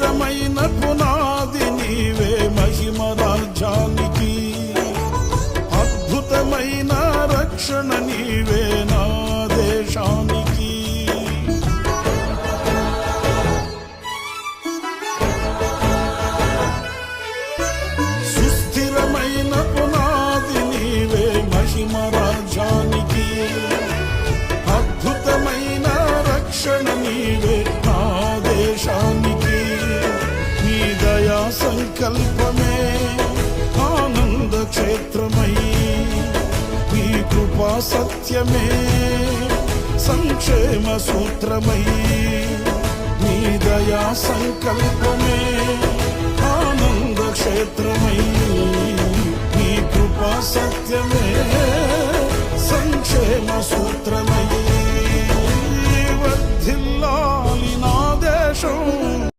సుస్థిరమైన పునాది నీవే మహిమ రాజ్యానికి, అద్భుతమైన రక్షణ నీవే నా దేశానికి. సుస్థిరమైన పునాది నీవే మహిమ రాజ్యానికి, అద్భుతమైన రక్షణ నీవే నా దేశానికి. నీ దయా సంకల్పమే ఆనంద క్షేత్రమై, నీ కృపా సత్యమే సంక్షేమ సూత్రమై. నీ దయా సంకల్పమే ఆనంద క్షేత్రమై, నీ కృపా సత్యమే సంక్షేమ సూత్రమై.